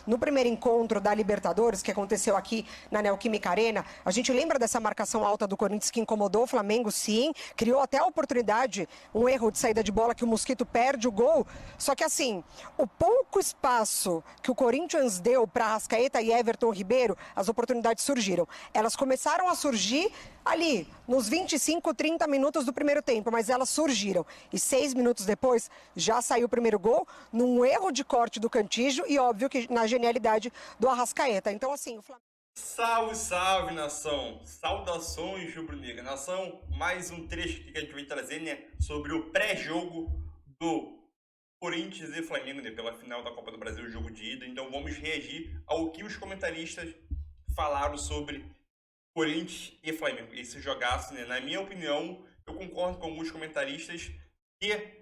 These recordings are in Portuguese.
no primeiro encontro da Libertadores, que aconteceu aqui na Neoquímica Arena, a gente lembra dessa marcação alta do Corinthians que incomodou o Flamengo, sim, criou até a oportunidade, um erro de saída de bola que o Mosquito perde o gol, só que assim, o pouco espaço que o Corinthians deu para Arrascaeta e Everton Ribeiro, as oportunidades surgiram. Elas começaram a surgir ali, nos 25, 30 minutos do primeiro tempo, mas elas surgiram. E 6 minutos depois, já saiu o primeiro gol, num erro de corte do Cantillo e, óbvio, que na genialidade do Arrascaeta. Então, assim, o Flamengo... Salve, salve, nação! Saudações, rubro-negra. Nação, mais um trecho que a gente vai trazer, né, sobre o pré-jogo do Corinthians e Flamengo, né, pela final da Copa do Brasil, o jogo de ida. Então vamos reagir ao que os comentaristas falaram sobre Corinthians e Flamengo. Esse jogaço, né, na minha opinião, eu concordo com alguns comentaristas que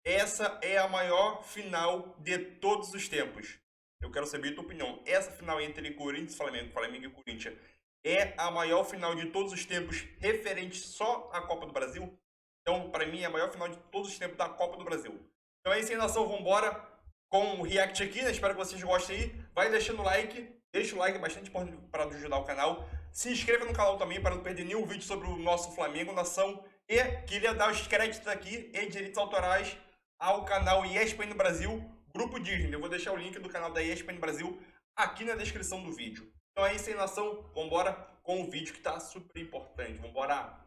essa é a maior final de todos os tempos. Eu quero saber a tua opinião. Essa final entre Corinthians e Flamengo, Flamengo e Corinthians, é a maior final de todos os tempos referente só à Copa do Brasil? Então, para mim, é a maior final de todos os tempos da Copa do Brasil. Então é isso aí, nação. Vamos embora com o react aqui, né? Espero que vocês gostem aí. Vai deixando o like. Deixa o like, é bastante importante para ajudar o canal. Se inscreva no canal também para não perder nenhum vídeo sobre o nosso Flamengo, nação. E queria dar os créditos aqui e direitos autorais ao canal ESPN Brasil, Grupo Disney. Eu vou deixar o link do canal da ESPN Brasil aqui na descrição do vídeo. Então é isso aí, nação. Vamos embora com o vídeo que está super importante. Vamos embora.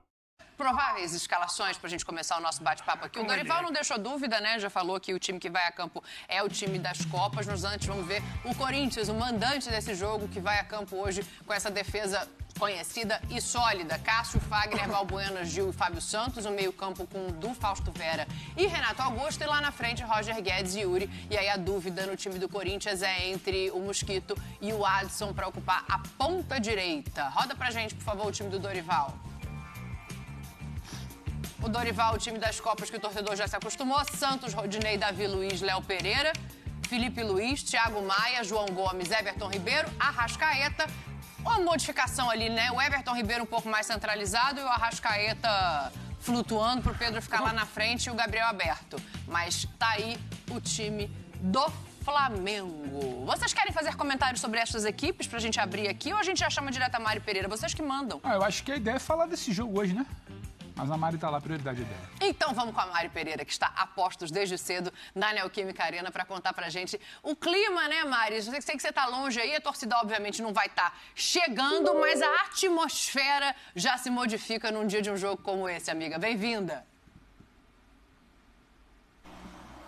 Prováveis escalações para a gente começar o nosso bate-papo aqui. O Dorival não deixou dúvida, né? Já falou que o time que vai a campo é o time das Copas. Nos antes vamos ver o Corinthians, o mandante desse jogo, que vai a campo hoje com essa defesa conhecida e sólida. Cássio, Fagner, Valbuena, Gil e Fábio Santos. O meio-campo com Du, Fausto Vera e Renato Augusto. E lá na frente, Roger Guedes e Yuri. E aí a dúvida no time do Corinthians é entre o Mosquito e o Adson para ocupar a ponta direita. Roda pra gente, por favor, o time do Dorival. O Dorival, o time das Copas que o torcedor já se acostumou. Santos, Rodinei, Davi Luiz, Léo Pereira, Felipe Luiz, Thiago Maia, João Gomes, Everton Ribeiro, Arrascaeta. Uma modificação ali, né? O Everton Ribeiro um pouco mais centralizado e o Arrascaeta flutuando para o Pedro ficar lá na frente e o Gabriel aberto. Mas tá aí o time do Flamengo. Vocês querem fazer comentários sobre estas equipes pra gente abrir aqui ou a gente já chama direto a Mari Pereira? Vocês que mandam. Eu acho que a ideia é falar desse jogo hoje, né? Mas a Mari tá lá, prioridade dela. Então vamos com a Mari Pereira, que está a postos desde cedo na Neoquímica Arena para contar pra gente o clima, né, Mari? Eu sei que você tá longe aí, a torcida obviamente não vai estar chegando, mas a atmosfera já se modifica num dia de um jogo como esse, amiga. Bem-vinda.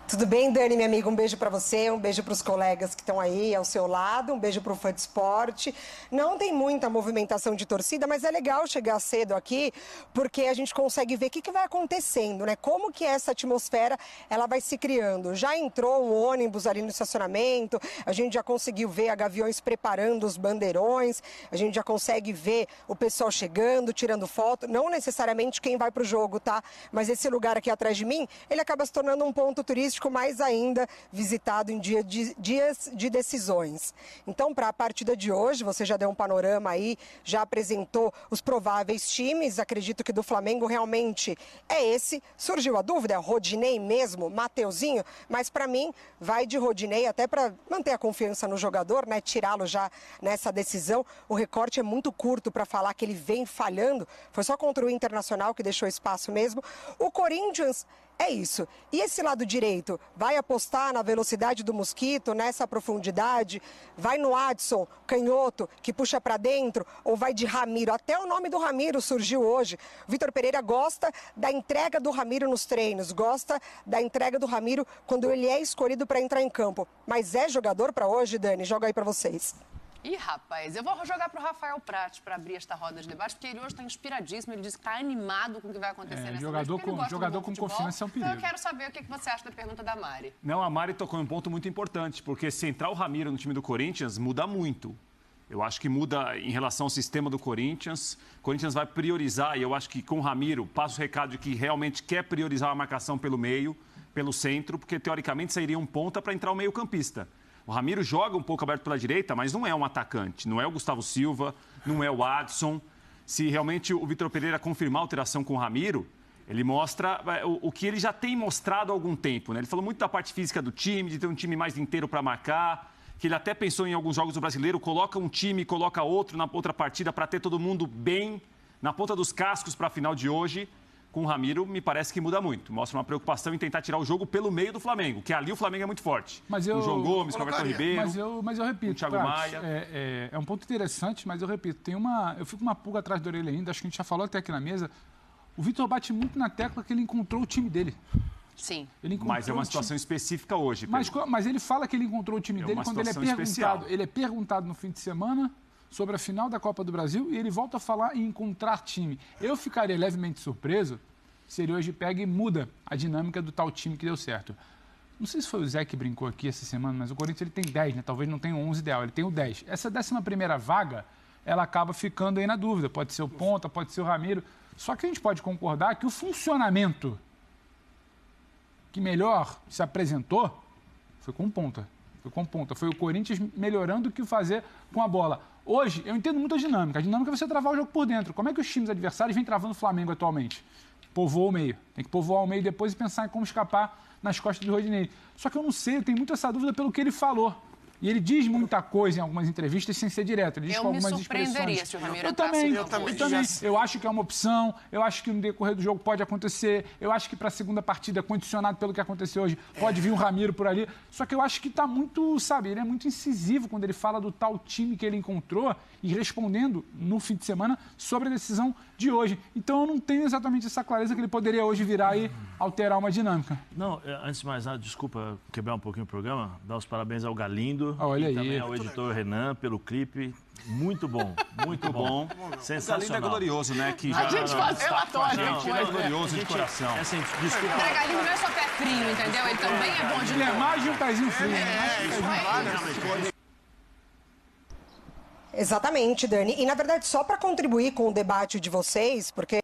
Tudo bem, Dani, minha amiga? Um beijo para você, um beijo para os colegas que estão aí ao seu lado, um beijo para o Fã de Esporte. Não tem muita movimentação de torcida, mas é legal chegar cedo aqui, porque a gente consegue ver o que vai acontecendo, né? Como que essa atmosfera ela vai se criando. Já entrou um ônibus ali no estacionamento, a gente já conseguiu ver a Gaviões preparando os bandeirões, a gente já consegue ver o pessoal chegando, tirando foto, não necessariamente quem vai para o jogo, tá? Mas esse lugar aqui atrás de mim, ele acaba se tornando um ponto turístico mais ainda visitado em dias de decisões. Então, para a partida de hoje, você já deu um panorama aí, já apresentou os prováveis times, acredito que do Flamengo realmente é esse. Surgiu a dúvida, Rodinei mesmo, Mateuzinho, mas para mim vai de Rodinei até para manter a confiança no jogador, né? Tirá-lo já nessa decisão. O recorte é muito curto para falar que ele vem falhando, foi só contra o Internacional que deixou espaço mesmo. O Corinthians é isso. E esse lado direito, vai apostar na velocidade do Mosquito, nessa profundidade? Vai no Adson, canhoto, que puxa para dentro? Ou vai de Ramiro? Até o nome do Ramiro surgiu hoje. O Vitor Pereira gosta da entrega do Ramiro nos treinos, gosta da entrega do Ramiro quando ele é escolhido para entrar em campo. Mas é jogador para hoje, Dani? Joga aí para vocês. Ih, rapaz, eu vou jogar pro Rafael Prati para abrir esta roda de debate, porque ele hoje está inspiradíssimo, ele disse que está animado com o que vai acontecer nessa noite. Jogador com confiança é um perigo. Então eu quero saber o que você acha da pergunta da Mari. Não, a Mari tocou em um ponto muito importante, porque se entrar o Ramiro no time do Corinthians, muda muito. Eu acho que muda em relação ao sistema do Corinthians. O Corinthians vai priorizar, e eu acho que com o Ramiro, passa o recado de que realmente quer priorizar a marcação pelo meio, pelo centro, porque teoricamente sairia um ponta para entrar o meio-campista. O Ramiro joga um pouco aberto pela direita, mas não é um atacante. Não é o Gustavo Silva, não é o Adson. Se realmente o Vitor Pereira confirmar a alteração com o Ramiro, ele mostra o que ele já tem mostrado há algum tempo, né? Ele falou muito da parte física do time, de ter um time mais inteiro para marcar, que ele até pensou em alguns jogos do Brasileiro, coloca um time, coloca outro na outra partida para ter todo mundo bem na ponta dos cascos para a final de hoje. Com o Ramiro, me parece que muda muito. Mostra uma preocupação em tentar tirar o jogo pelo meio do Flamengo, que ali o Flamengo é muito forte. O João Gomes, com o Everton Ribeiro, mas eu repito, o Thiago Maia. É um ponto interessante, mas eu repito, eu fico uma pulga atrás da orelha ainda, acho que a gente já falou até aqui na mesa. O Vitor bate muito na tecla que ele encontrou o time dele. Sim. Mas é uma situação específica hoje. Mas ele fala que ele encontrou o time dele quando ele é perguntado. Especial. Ele é perguntado no fim de semana sobre a final da Copa do Brasil e ele volta a falar em encontrar time. Eu ficaria levemente surpreso se ele hoje pega e muda a dinâmica do tal time que deu certo. Não sei se foi o Zé que brincou aqui essa semana, mas o Corinthians ele tem 10, né? Talvez não tenha o 11 ideal, ele tem o 10. Essa 11ª vaga, ela acaba ficando aí na dúvida. Pode ser o Ponta, pode ser o Ramiro. Só que a gente pode concordar que o funcionamento que melhor se apresentou foi com Ponta. Foi o Corinthians melhorando o que fazer com a bola. Hoje, eu entendo muito a dinâmica. A dinâmica é você travar o jogo por dentro. Como é que os times adversários vêm travando o Flamengo atualmente? Povoa o meio. Tem que povoar o meio depois e pensar em como escapar nas costas do Rodinei. Só que eu não sei, eu tenho muito essa dúvida pelo que ele falou. E ele diz muita coisa em algumas entrevistas sem ser direto. Ele diz com algumas expressões. Se o Ramiro eu também. Eu acho que é uma opção. Eu acho que no decorrer do jogo pode acontecer. Eu acho que para a segunda partida, condicionado pelo que aconteceu hoje, pode vir um Ramiro por ali. Só que eu acho que está muito, ele é muito incisivo quando ele fala do tal time que ele encontrou e respondendo no fim de semana sobre a decisão de hoje. Então eu não tenho exatamente essa clareza que ele poderia hoje virar e alterar uma dinâmica. Não, antes de mais nada, desculpa quebrar um pouquinho o programa, dar os parabéns ao Galindo. Olha e também aí. ao editor Renan pelo clipe. Muito bom, muito bom. Sensacional. O Galindo é glorioso, né? Que A gente faz relatório. Ele é glorioso de coração. Assim, desculpa. O Galindo não é só pé frio, entendeu? Ele também é bom de Ele é mais de um pezinho frio. Exatamente, Dani. E, na verdade, só para contribuir com o debate de vocês, porque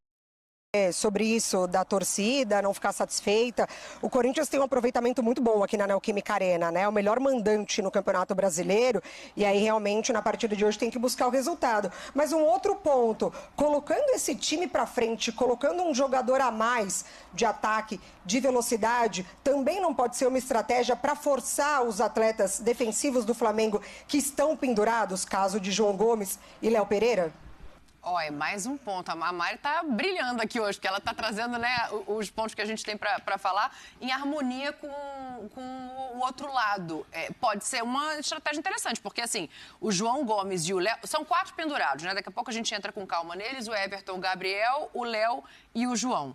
sobre isso da torcida, não ficar satisfeita, o Corinthians tem um aproveitamento muito bom aqui na Neoquímica Arena, né? O melhor mandante no Campeonato Brasileiro e aí realmente na partida de hoje tem que buscar o resultado. Mas um outro ponto, colocando esse time para frente, colocando um jogador a mais de ataque, de velocidade, também não pode ser uma estratégia para forçar os atletas defensivos do Flamengo que estão pendurados, caso de João Gomes e Léo Pereira? É mais um ponto. A Mari está brilhando aqui hoje, porque ela está trazendo, né, os pontos que a gente tem para falar em harmonia com o outro lado. Pode ser uma estratégia interessante, porque assim, o João Gomes e o Léo são 4 pendurados, né? Daqui a pouco a gente entra com calma neles, o Everton, o Gabriel, o Léo e o João.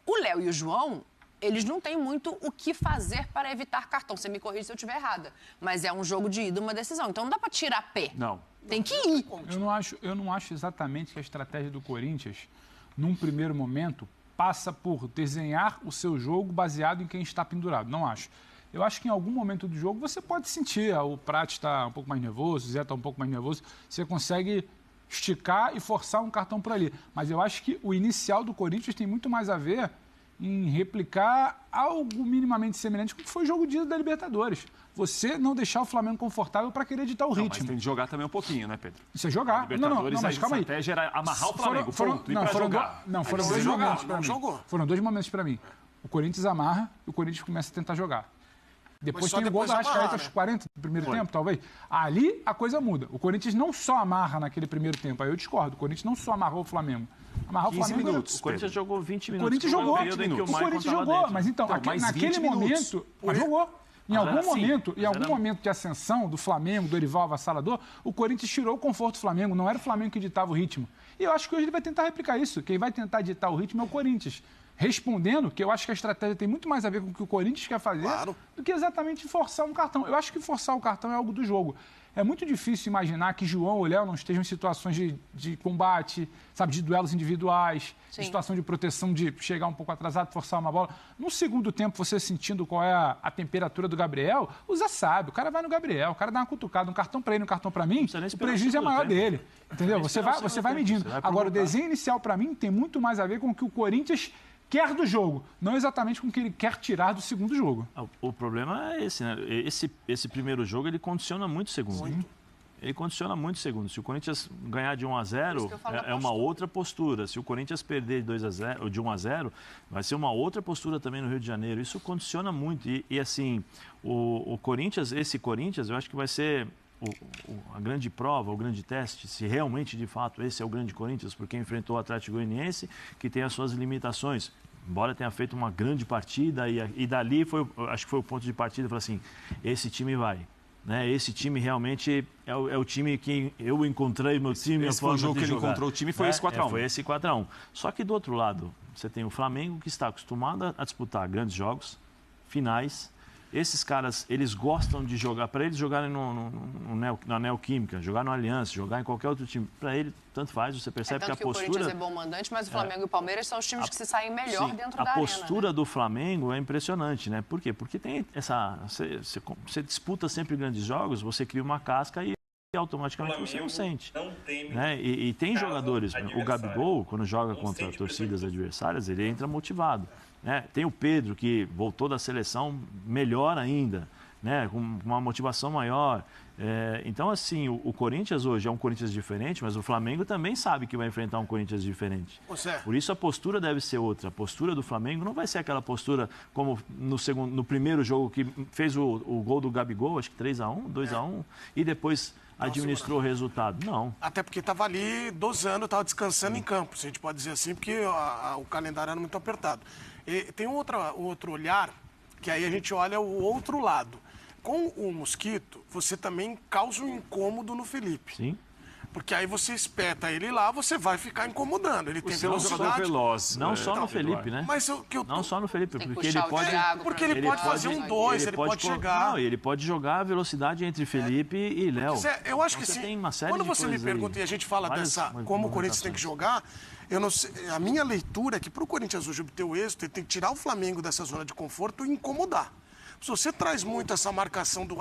O Léo e o João, eles não têm muito o que fazer para evitar cartão. Você me corrige se eu estiver errada. Mas é um jogo de ida, uma decisão. Então não dá para tirar pé. Não. Tem que ir. Eu não acho exatamente que a estratégia do Corinthians, num primeiro momento, passa por desenhar o seu jogo baseado em quem está pendurado. Não acho. Eu acho que em algum momento do jogo você pode sentir, o Prat está um pouco mais nervoso, o Zé está um pouco mais nervoso, você consegue esticar e forçar um cartão por ali. Mas eu acho que o inicial do Corinthians tem muito mais a ver em replicar algo minimamente semelhante com o que foi o jogo de ida da Libertadores. Você não deixar o Flamengo confortável para querer editar o ritmo. Mas tem que jogar também um pouquinho, né, Pedro? Isso é jogar. Não, mas calma aí. A estratégia era amarrar o Flamengo, foram dois momentos para mim. O Corinthians amarra e o Corinthians começa a tentar jogar. Depois tem o gol da Arrascaeta aos 40 do primeiro tempo, talvez. Ali a coisa muda. O Corinthians não só amarra naquele primeiro tempo, aí eu discordo. O Corinthians não só amarrou o Flamengo. Amarrar o Flamengo. Minutos, o Corinthians jogou 20 minutos. O Corinthians jogou. O Corinthians jogou. Mas então, naquele momento, jogou. Em algum momento de ascensão do Flamengo, do Dorival avassalador, o Corinthians tirou o conforto do Flamengo. Não era o Flamengo que ditava o ritmo. E eu acho que hoje ele vai tentar replicar isso. Quem vai tentar ditar o ritmo é o Corinthians. Respondendo que eu acho que a estratégia tem muito mais a ver com o que o Corinthians quer fazer do que exatamente forçar um cartão. Eu acho que forçar o cartão é algo do jogo. É muito difícil imaginar que João ou Léo não estejam em situações de combate, sabe, de duelos individuais, em situação de proteção, de chegar um pouco atrasado, forçar uma bola. No segundo tempo, você sentindo qual é a temperatura do Gabriel, o Zé sabe, o cara vai no Gabriel, o cara dá uma cutucada, um cartão para ele, um cartão para mim, o prejuízo é maior dele. Entendeu? Você vai medindo. Agora, o desenho inicial, para mim, tem muito mais a ver com o que o Corinthians quer do jogo, não exatamente com o que ele quer tirar do segundo jogo. O problema é esse, né? Esse primeiro jogo, ele condiciona muito o segundo. ele condiciona muito o segundo. Se o Corinthians ganhar de 1-0, é uma outra postura. Se o Corinthians perder de 2-0 ou de 1-0, vai ser uma outra postura também no Rio de Janeiro. Isso condiciona muito. E assim, o Corinthians, esse Corinthians, eu acho que vai ser a grande prova, o grande teste, se realmente, de fato, esse é o grande Corinthians, porque enfrentou o Atlético Goianiense, que tem as suas limitações. Embora tenha feito uma grande partida, e dali, acho que foi o ponto de partida, falou assim, esse time vai. Né? Esse time realmente é o time que eu encontrei, meu time. Esse foi o jogo que ele encontrou o time, foi esse 4-1. Foi esse 4-1. Só que do outro lado, você tem o Flamengo, que está acostumado a disputar grandes finais. Esses caras, eles gostam de jogar, para eles jogarem na Neoquímica, jogar no Aliança, jogar em qualquer outro time, para ele, tanto faz, você percebe que a postura... o Corinthians é bom mandante, mas o Flamengo e o Palmeiras são os times que se saem melhor dentro da arena. A postura do Flamengo é impressionante, né? Por quê? Porque tem essa... Você disputa sempre grandes jogos, você cria uma casca e automaticamente você não sente. Não tem, né? E tem jogadores, o Gabigol, quando joga contra torcidas adversárias, ele entra motivado. Né? Tem o Pedro, que voltou da seleção melhor ainda, né? Com uma motivação maior. Então, assim, o Corinthians hoje é um Corinthians diferente, mas o Flamengo também sabe que vai enfrentar um Corinthians diferente. Por isso a postura deve ser outra. A postura do Flamengo não vai ser aquela postura como no primeiro jogo que fez o gol do Gabigol, acho que 3-1, 2-1, e depois administrou o resultado. Não. Até porque estava ali dosando, estava descansando em campo, se a gente pode dizer assim, porque o calendário era muito apertado. E tem outro olhar, que aí a gente olha o outro lado. Com o Mosquito, você também causa um incômodo no Felipe. Sim. Porque aí você espeta ele lá, você vai ficar incomodando. Ele tem velocidade. Veloz. Não só no Felipe, né? Mas não só no Felipe, porque ele pode fazer um 2, ele pode chegar. Não, ele pode jogar a velocidade entre Felipe e Léo. Eu acho que sim. Quando você me pergunta e a gente fala como o Corinthians tem que jogar, eu não sei, a minha leitura é que para o Corinthians hoje obter o êxito, ele tem que tirar o Flamengo dessa zona de conforto e incomodar. Se você traz muito essa marcação do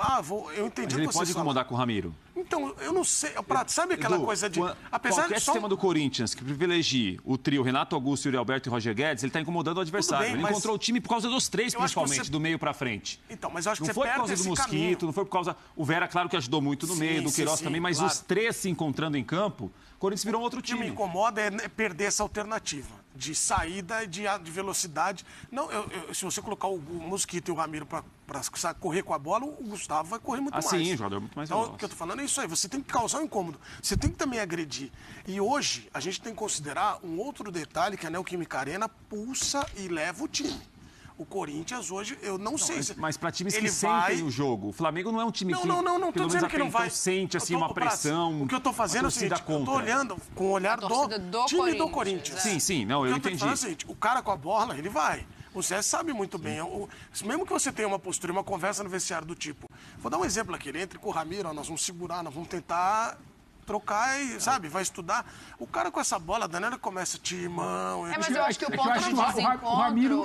eu entendi. Mas ele pode incomodar com o Ramiro. Então, eu não sei. Sabe aquela coisa de. Qualquer sistema do Corinthians que privilegie o trio Renato Augusto, Yuri Alberto e Roger Guedes, ele está incomodando o adversário. Ele encontrou o time por causa dos três, principalmente, do meio para frente. Então, mas eu acho que não foi por causa do Mosquito, não foi por causa. O Vera, claro que ajudou muito no meio, do Queiroz também, mas os três se encontrando em campo, o Corinthians virou outro time. O que me incomoda é perder essa alternativa de saída e de velocidade. Não, se você colocar o Mosquito e o Ramiro para correr com a bola, o Gustavo vai correr muito mais. Sim, jogador muito mais veloz. Então, o que eu tô falando é isso aí. Você tem que causar um incômodo. Você tem que também agredir. E hoje, a gente tem que considerar um outro detalhe, que a Neoquímica Arena pulsa e leva o time. O Corinthians hoje, eu não sei se... Mas para times que sentem o jogo. O Flamengo não é um time que, não pelo menos que não vai. Sente assim, uma pressão. O que eu estou fazendo é o seguinte, eu estou olhando com o olhar do time do Corinthians. Sim, não, eu entendi. O cara com a bola, ele vai. O Zé sabe muito bem. Mesmo que você tenha uma postura, uma conversa no vestiário do tipo... Vou dar um exemplo aqui. Ele entra com o Ramiro, nós vamos segurar, nós vamos tentar... trocar e, sabe, vai estudar. O cara com essa bola danada começa timão. Mas eu acho que o ponto de desencontro... O Ramiro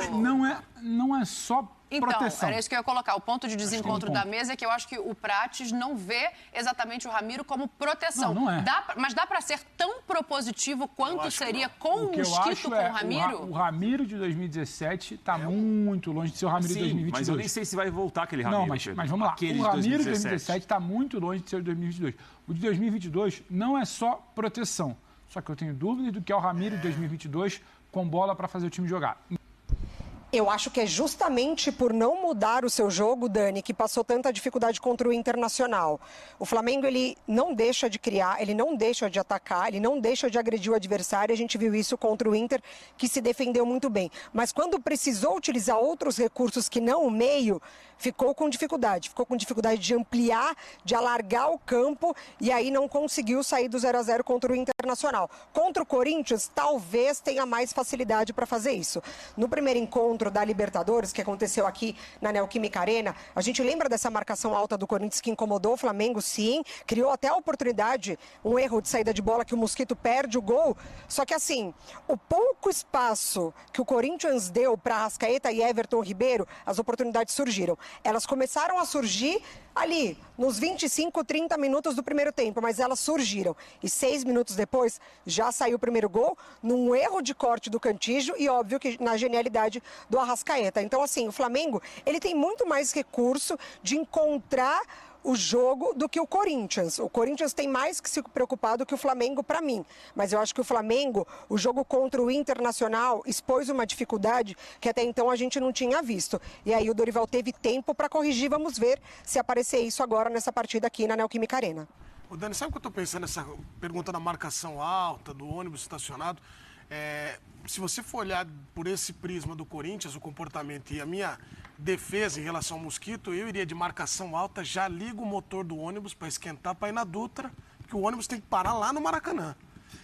não é só proteção. Era isso que eu ia colocar. O ponto de desencontro da mesa é que eu acho que o Prates não vê exatamente o Ramiro como proteção. Não é. Mas dá para ser tão propositivo quanto seria com o Mosquito com o Ramiro? O Ramiro de 2017 está muito longe de ser o Ramiro de 2022. Mas eu nem sei se vai voltar aquele Ramiro. Não, mas vamos lá. O Ramiro de 2017 está muito longe de ser o de 2022. O de 2022 não é só proteção. Só que eu tenho dúvidas do que é o Ramiro de 2022 com bola para fazer o time jogar. Eu acho que é justamente por não mudar o seu jogo, Dani, que passou tanta dificuldade contra o Internacional. O Flamengo, ele não deixa de criar, ele não deixa de atacar, ele não deixa de agredir o adversário. A gente viu isso contra o Inter, que se defendeu muito bem. Mas quando precisou utilizar outros recursos que não o meio, ficou com dificuldade. Ficou com dificuldade de ampliar, de alargar o campo e aí não conseguiu sair do 0-0 contra o Internacional. Contra o Corinthians, talvez tenha mais facilidade para fazer isso. No primeiro encontro da Libertadores, que aconteceu aqui na Neoquímica Arena, a gente lembra dessa marcação alta do Corinthians que incomodou o Flamengo, sim, criou até a oportunidade, um erro de saída de bola que o Mosquito perde o gol, só que assim, o pouco espaço que o Corinthians deu para Arrascaeta e Everton Ribeiro, as oportunidades surgiram. Elas começaram a surgir ali, nos 25, 30 minutos do primeiro tempo, mas elas surgiram. E 6 minutos depois, já saiu o primeiro gol, num erro de corte do Cantillo e, óbvio, que na genialidade do Arrascaeta. Então, assim, o Flamengo, ele tem muito mais recurso de encontrar o jogo do que o Corinthians. O Corinthians tem mais que se preocupar do que o Flamengo para mim. Mas eu acho que o Flamengo, o jogo contra o Internacional, expôs uma dificuldade que até então a gente não tinha visto. E aí o Dorival teve tempo para corrigir. Vamos ver se aparecer isso agora nessa partida aqui na Neoquímica Arena. Ô Dani, sabe o que eu estou pensando nessa pergunta da marcação alta, do ônibus estacionado? Se você for olhar por esse prisma do Corinthians, o comportamento e a minha defesa em relação ao Mosquito, eu iria de marcação alta, já ligo o motor do ônibus para esquentar, para ir na Dutra, porque o ônibus tem que parar lá no Maracanã.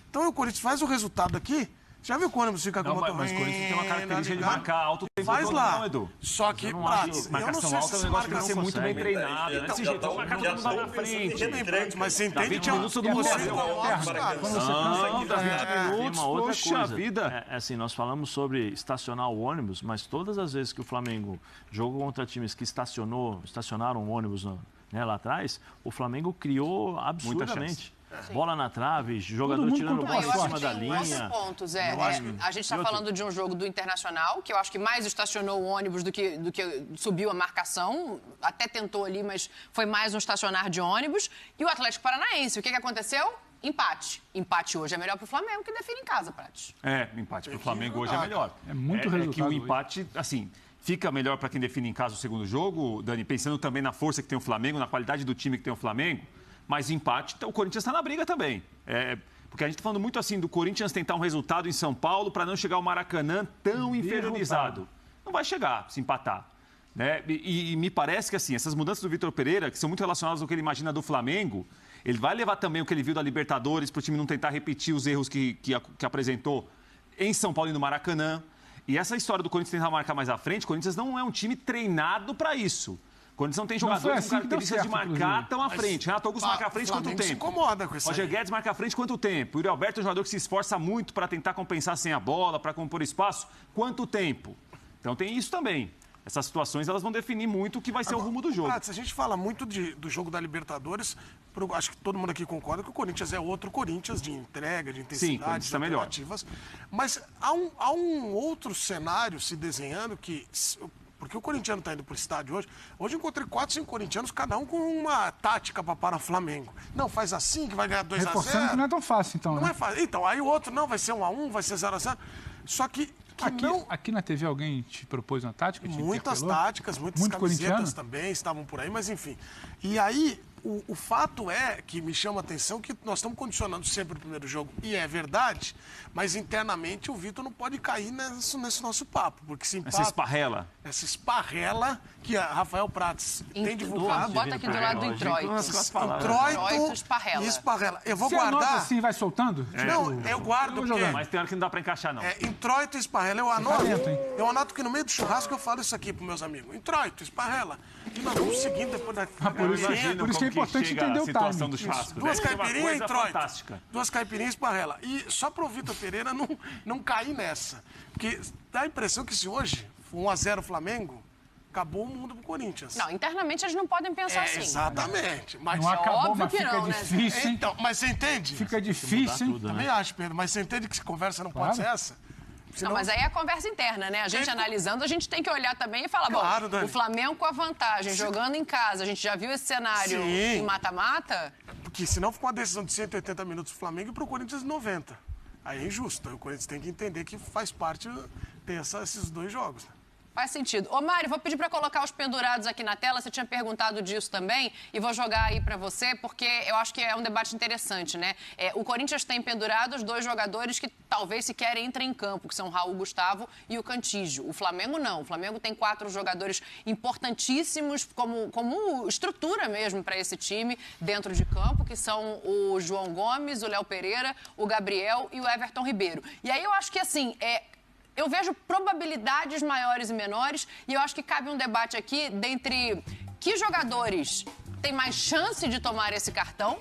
Então o Corinthians faz o resultado aqui. Já viu que o ônibus fica com o motor? Mas o Corinthians tem uma característica de marcar alto o tempo Faz todo, lá. Não, Edu. Só que, Prats, eu não sei se esse negócio tem que ser muito bem treinado. Então, Desse jeito, já marcar todo mundo lá na frente. Mas você entende que 20 minutos todo mundo você Uma outra poxa coisa. vida. Assim, nós falamos sobre estacionar o ônibus, mas todas as vezes que o Flamengo jogou contra times que estacionaram o ônibus lá atrás, o Flamengo criou absurdamente. Bola na trave, jogador tirando bola em cima da linha. Pontos, a gente está falando de um jogo do Internacional, que eu acho que mais estacionou o ônibus do que subiu a marcação. Até tentou ali, mas foi mais um estacionar de ônibus. E o Atlético Paranaense, o que aconteceu? Empate. Empate hoje é melhor para o Flamengo, que define em casa, Prats. Empate para o Flamengo hoje é melhor. É muito resultado. É que o empate, assim, fica melhor para quem define em casa o segundo jogo, Dani, pensando também na força que tem o Flamengo, na qualidade do time que tem o Flamengo. Mas empate, o Corinthians está na briga também. Porque a gente está falando muito assim do Corinthians tentar um resultado em São Paulo para não chegar ao Maracanã tão inferiorizado. Não vai chegar se empatar. Né? E me parece que assim, essas mudanças do Vitor Pereira, que são muito relacionadas ao que ele imagina do Flamengo, ele vai levar também o que ele viu da Libertadores para o time não tentar repetir os erros que apresentou em São Paulo e no Maracanã. E essa história do Corinthians tentar marcar mais à frente, o Corinthians não é um time treinado para isso. Quando não tem jogadores com características de marcar tão à frente. Renato Augusto marca à frente quanto tempo? Se incomoda com isso. Roger Guedes marca à frente quanto tempo? O Yuri Alberto é um jogador que se esforça muito para tentar compensar sem a bola, para compor espaço. Quanto tempo? Então tem isso também. Essas situações elas vão definir muito o que vai ser o rumo do jogo. Prats, a gente fala muito do jogo da Libertadores, acho que todo mundo aqui concorda que o Corinthians é outro Corinthians de entrega, de intensidade, de alternativas. Mas há um outro cenário se desenhando que... Porque o corintiano está indo para o estádio hoje. Hoje eu encontrei 4, 5 corintianos, cada um com uma tática para parar o Flamengo. Não, faz assim que vai ganhar 2-0. Reforçando que não é tão fácil, então, Não é fácil. Então, aí o outro, não, vai ser 1-1, vai ser 0-0. Só que aqui na TV alguém te propôs uma tática? Muitas táticas, muitas camisetas também estavam por aí, mas enfim. E aí, o fato é que me chama a atenção que nós estamos condicionando sempre o primeiro jogo, e é verdade, mas internamente o Vitor não pode cair nesse nosso papo, porque se empata... Essa esparrela que a Rafael Prats tem divulgado... Bota aqui do lado do introito. Introito e esparrela. Eu vou guardar... Você anota assim, vai soltando? Não, eu guardo porque... Mas tem hora que não dá para encaixar, não. Introito e esparrela. Eu anoto que no meio do churrasco eu falo isso aqui para meus amigos. Introito, esparrela. E nós vamos seguindo depois da por isso que é importante entender o timing. Do churrasco, duas caipirinhas e introito. Duas caipirinhas e esparrela. E só para o Vitor Pereira não cair nessa. Porque dá a impressão que se hoje for 1-0 Flamengo, acabou o mundo pro Corinthians. Não, internamente eles não podem pensar assim. Exatamente. Mas não acabou, óbvio mas que fica não, difícil, hein? Então, mas você entende? Fica difícil, hein? Também acho, Pedro. Mas você entende que conversa não pode ser essa? Senão... Não, mas aí é a conversa interna, né? A gente analisando, a gente tem que olhar também e falar, claro, bom, o Flamengo com a vantagem, jogando em casa, a gente já viu esse cenário em mata-mata? Porque senão fica uma decisão de 180 minutos pro Flamengo e pro Corinthians 90. Aí é injusto. Aí o Corinthians tem que entender que faz parte ter esses dois jogos, né? Faz sentido. Ô, Mário, vou pedir para colocar os pendurados aqui na tela. Você tinha perguntado disso também e vou jogar aí para você, porque eu acho que é um debate interessante, né? O Corinthians tem pendurados 2 jogadores que talvez sequer entrem em campo, que são o Raul Gustavo e o Cantígio. O Flamengo não. O Flamengo tem 4 jogadores importantíssimos como estrutura mesmo para esse time dentro de campo, que são o João Gomes, o Léo Pereira, o Gabriel e o Everton Ribeiro. E aí eu acho que, assim, eu vejo probabilidades maiores e menores e eu acho que cabe um debate aqui dentre que jogadores têm mais chance de tomar esse cartão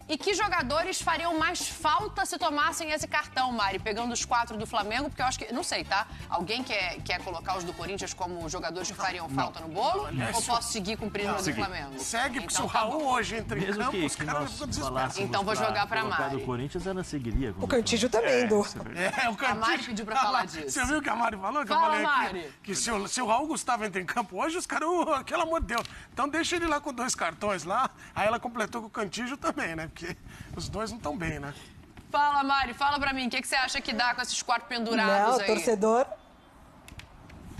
E que jogadores fariam mais falta se tomassem esse cartão, Mari? Pegando os 4 do Flamengo, porque eu acho que... Não sei, tá? Alguém quer colocar os do Corinthians como jogadores que fariam falta no bolo? Ou posso seguir com o prisma do Flamengo? Segue, porque se o Então, tá Raul bom. hoje entra em campo, os caras ficam desesperados. Então vou jogar pra Mari. do Corinthians, ela seguiria. O Cantígio também, Du. O Cantígio... A Mari pediu pra falar disso. Você viu o que a Mari falou? Que Fala, eu falei Mari. que se o Raul Gustavo entra em campo hoje, os caras, pelo amor de Deus. Então deixa ele lá com 2 cartões lá. Aí ela completou com o Cantígio também, né? Porque os dois não estão bem, né? Fala, Mari, fala pra mim, o que você acha que dá com esses 4 pendurados Não, aí? torcedor...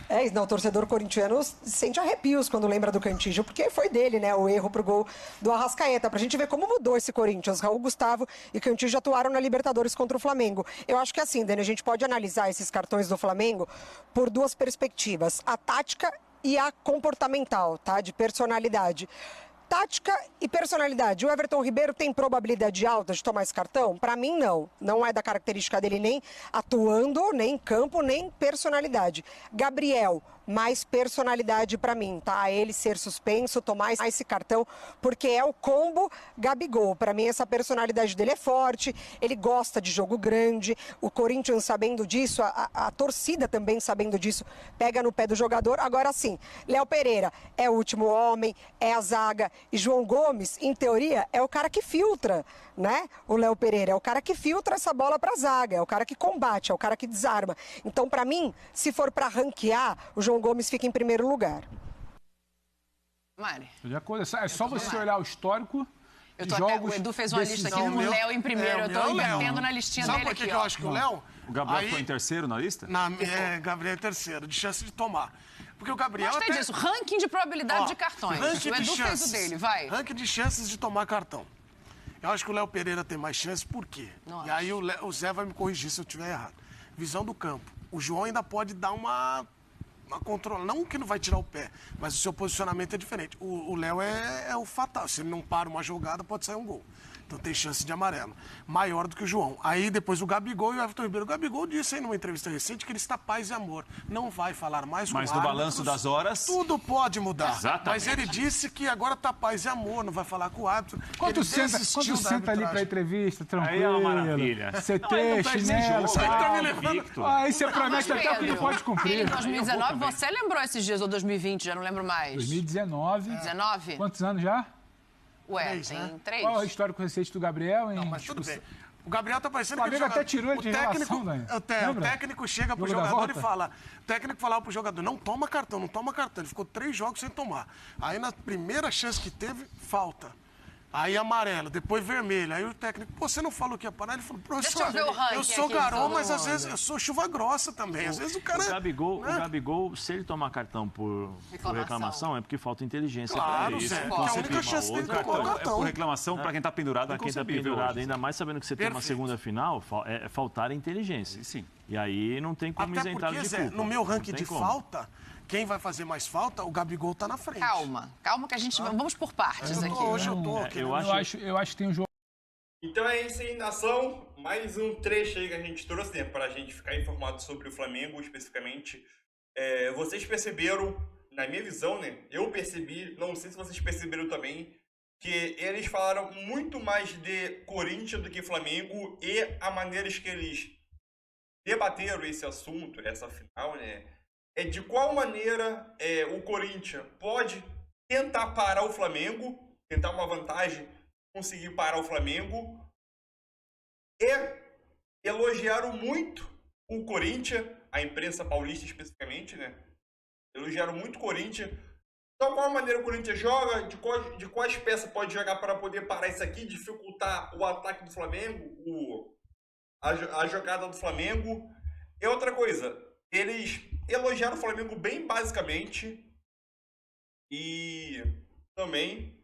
o torcedor corintiano sente arrepios quando lembra do Cantígio, porque foi dele, né, o erro pro gol do Arrascaeta. Pra gente ver como mudou esse Corinthians. Raul Gustavo e Cantígio atuaram na Libertadores contra o Flamengo. Eu acho que assim, Dani, a gente pode analisar esses cartões do Flamengo por 2 perspectivas. A tática e a comportamental, tá? De personalidade. Tática e personalidade. O Everton Ribeiro tem probabilidade alta de tomar esse cartão? Para mim, não. Não é da característica dele nem atuando, nem em campo, nem personalidade. Gabriel, mais personalidade para mim, tá? Ele ser suspenso, tomar esse cartão, porque é o combo Gabigol. Para mim, essa personalidade dele é forte, ele gosta de jogo grande. O Corinthians sabendo disso, a torcida também sabendo disso, pega no pé do jogador. Agora sim, Léo Pereira é o último homem, é a zaga. E João Gomes, em teoria, é o cara que filtra, né? O Léo Pereira é o cara que filtra essa bola para a zaga, é o cara que combate, é o cara que desarma. Então, para mim, se for para ranquear, o João Gomes fica em primeiro lugar. Mari. De acordo, é só você olhar o histórico de jogos. O Edu fez uma lista aqui com o Léo em primeiro. Eu tô invertendo na listinha Sabe dele por que aqui, eu acho que o Léo... O Gabriel ficou em terceiro na lista? Gabriel é terceiro, de chance de tomar. Porque o Gabriel Gostei disso. Ranking de probabilidade de cartões. O Edu fez o dele, vai. Ranking de chances de tomar cartão. Eu acho que o Léo Pereira tem mais chances, por quê? E aí o Zé vai me corrigir se eu estiver errado. Visão do campo. O João ainda pode dar uma controla. Não que não vai tirar o pé, mas o seu posicionamento é diferente. O Léo é o fatal. Se ele não para uma jogada, pode sair um gol. Então tem chance de amarelo. Maior do que o João. Aí depois o Gabigol e o Everton Ribeiro. O Gabigol disse aí numa entrevista recente que ele está paz e amor. Não vai falar mais com o Mas no balanço das horas... Tudo pode mudar. Exatamente. Mas ele disse que agora está paz e amor, não vai falar com o árbitro. Quando senta ali pra entrevista, tranquilo. Aí é uma maravilha. CT, chinelo, aí você promete até o que não pode cumprir. Em 2019, você lembrou esses dias, ou 2020, já não lembro mais. 2019. 19? Quantos anos já? Ué, 3, tem né? 3. Qual é o histórico recente do Gabriel? Não, mas tudo bem. O Gabriel tá parecendo O Flamengo até tirou ele de relação, né? O técnico chega pro Jogo da jogador e volta? fala... O técnico falava pro jogador, não toma cartão, não toma cartão. Ele ficou 3 jogos sem tomar. Aí na primeira chance que teve, falta. Aí amarelo, depois vermelho. Aí o técnico, pô, você não falou que ia parar? Ele falou, professor, Deixa eu ver o ranking eu sou aqui, garoto, todo mas às mundo. vezes eu sou chuva grossa também. Às vezes o cara... O Gabigol, se ele tomar cartão por reclamação, é porque falta inteligência Claro, pra ele. Zé, Isso, porque a única chance dele é tomar É por cartão. reclamação para quem tá pendurado. Pra quem tá inconcebível pendurado, hoje. ainda mais sabendo que você tem uma Perfeito. segunda final, é faltar a inteligência. Sim. E aí não tem como Até isentar porque, de Zé, culpa. no meu Não ranking tem de como. falta, quem vai fazer mais falta, o Gabigol tá na frente. Calma que a gente... Vamos por partes aqui. Hoje eu tô... eu Eu acho que tem um jogo. Então é isso aí, nação. Mais um trecho aí que a gente trouxe, né, para a gente ficar informado sobre o Flamengo especificamente. Vocês perceberam, na minha visão, né? Eu percebi, não sei se vocês perceberam também, que eles falaram muito mais de Corinthians do que Flamengo e a maneira que eles debateram esse assunto, essa final, né? É de qual maneira o Corinthians pode tentar parar o Flamengo, tentar uma vantagem, conseguir parar o Flamengo, e elogiaram muito o Corinthians, a imprensa paulista especificamente, né? Elogiaram muito o Corinthians. Então, qual maneira o Corinthians joga, de quais peças pode jogar para poder parar isso aqui, dificultar o ataque do Flamengo, a jogada do Flamengo. E outra coisa, eles elogiaram o Flamengo bem basicamente e também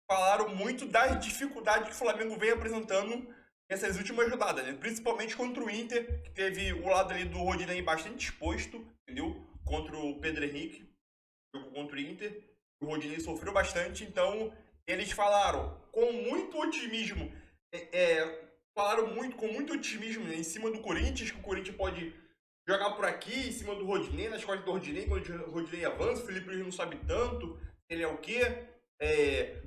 falaram muito das dificuldades que o Flamengo vem apresentando nessas últimas rodadas, né? Principalmente contra o Inter, que teve o lado ali do Rodinei bastante exposto, entendeu? Contra o Pedro Henrique, jogo contra o Inter. O Rodinei sofreu bastante, então eles falaram com muito otimismo, com muito otimismo, né, em cima do Corinthians, que o Corinthians pode jogar por aqui, em cima do Rodinei, nas costas do Rodinei, quando o Rodinei avança, o Felipe Luiz não sabe tanto, ele é o quê?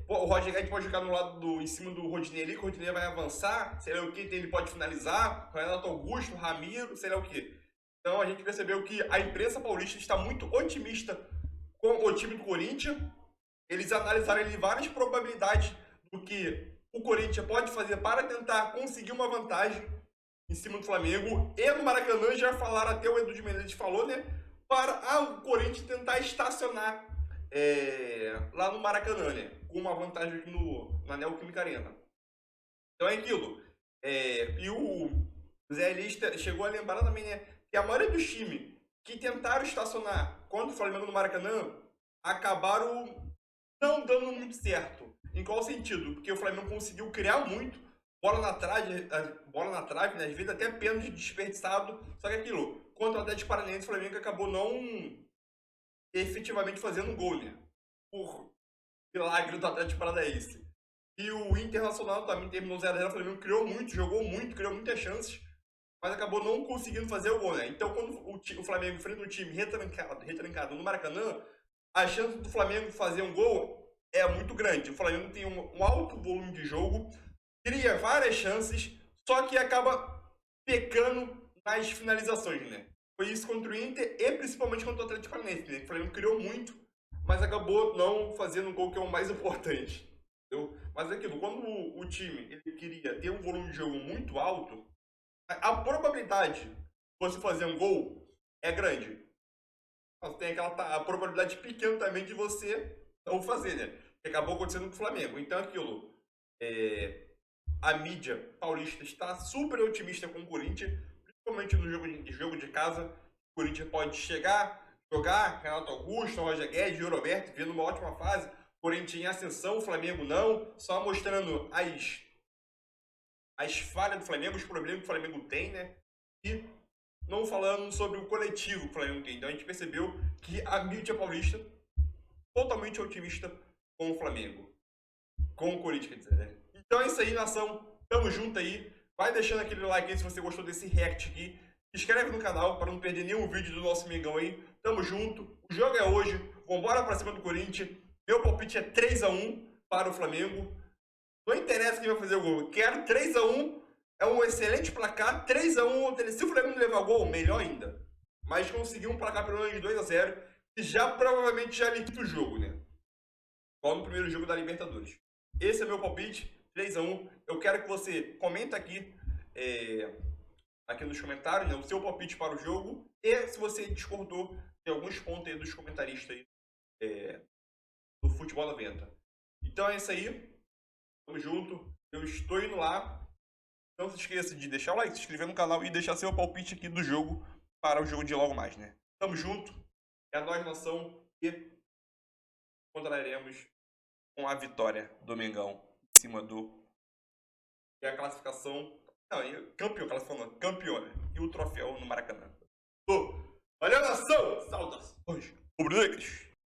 O Roger Guedes pode jogar no lado em cima do Rodinei ali, que o Rodinei vai avançar, sei lá o que, ele pode finalizar, Renato Augusto, Ramiro, sei lá o que. Então a gente percebeu que a imprensa paulista está muito otimista com o time do Corinthians. Eles analisaram ali várias probabilidades do que o Corinthians pode fazer para tentar conseguir uma vantagem em cima do Flamengo. E no Maracanã já falaram, até o Edu de Menezes falou, né? Para o Corinthians tentar estacionar lá no Maracanã, né? Com uma vantagem aqui na Neoquímica Arena. Então é aquilo. E o Zé Lista chegou a lembrar também, né? Que a maioria dos times que tentaram estacionar contra o Flamengo no Maracanã acabaram não dando muito certo. Em qual sentido? Porque o Flamengo conseguiu criar muito, bola na trave, né? Às vezes até pênalti desperdiçado. Só que aquilo, contra o Atlético Paranaense, o Flamengo acabou não efetivamente fazendo gol, né? Por milagre do Atlético Paranaense. E o Internacional também terminou 0x0, o Flamengo criou muito, jogou muito, criou muitas chances, mas acabou não conseguindo fazer o gol, né? Então, quando o Flamengo enfrenta um time retrancado no Maracanã, a chance do Flamengo fazer um gol é muito grande. O Flamengo tem um alto volume de jogo, cria várias chances, só que acaba pecando nas finalizações, né? Foi isso contra o Inter e principalmente contra o Atlético Paranaense, né? O Flamengo criou muito, mas acabou não fazendo o gol, que é o mais importante. Entendeu? Mas é aquilo, quando o time ele queria ter um volume de jogo muito alto, a probabilidade de você fazer um gol é grande. Mas tem a probabilidade pequena também de você não fazer, né? Que acabou acontecendo com o Flamengo. Então é aquilo. A mídia paulista está super otimista com o Corinthians, principalmente no jogo de casa. O Corinthians pode chegar, jogar, Renato Augusto, Roger Guedes, Yuri Alberto, vindo uma ótima fase. Corinthians em ascensão, o Flamengo não, só mostrando as falhas do Flamengo, os problemas que o Flamengo tem, né? E não falando sobre o coletivo que o Flamengo tem. Então a gente percebeu que a mídia paulista totalmente otimista com o Flamengo. Com o Corinthians, quer dizer, né? Então é isso aí, nação. Tamo junto aí. Vai deixando aquele like aí se você gostou desse react aqui. Se inscreve no canal para não perder nenhum vídeo do nosso Mengão aí. Tamo junto. O jogo é hoje. Vambora pra cima do Corinthians. Meu palpite é 3x1 para o Flamengo. Não interessa quem vai fazer o gol. Quero 3x1. É um excelente placar. 3x1. Se o Flamengo levar o gol, melhor ainda. Mas conseguir um placar pelo menos de 2x0. E já provavelmente já liquida o jogo, né? Igual no primeiro jogo da Libertadores. Esse é meu palpite. 3x1. Eu quero que você comenta aqui. Aqui nos comentários, né, o seu palpite para o jogo. E se você discordou, tem alguns pontos aí dos comentaristas aí. Do Futebol 90. Então é isso aí. Tamo junto. Eu estou indo lá. Não se esqueça de deixar o like, se inscrever no canal e deixar seu palpite aqui do jogo para o jogo de logo mais, né? Tamo junto. É a nós, nação. E encontraremos com a vitória do Mengão em cima do... E a classificação... Não, campeão, classificação campeão, né? E o troféu no Maracanã. Valeu, nação! Saudações rubro-negras!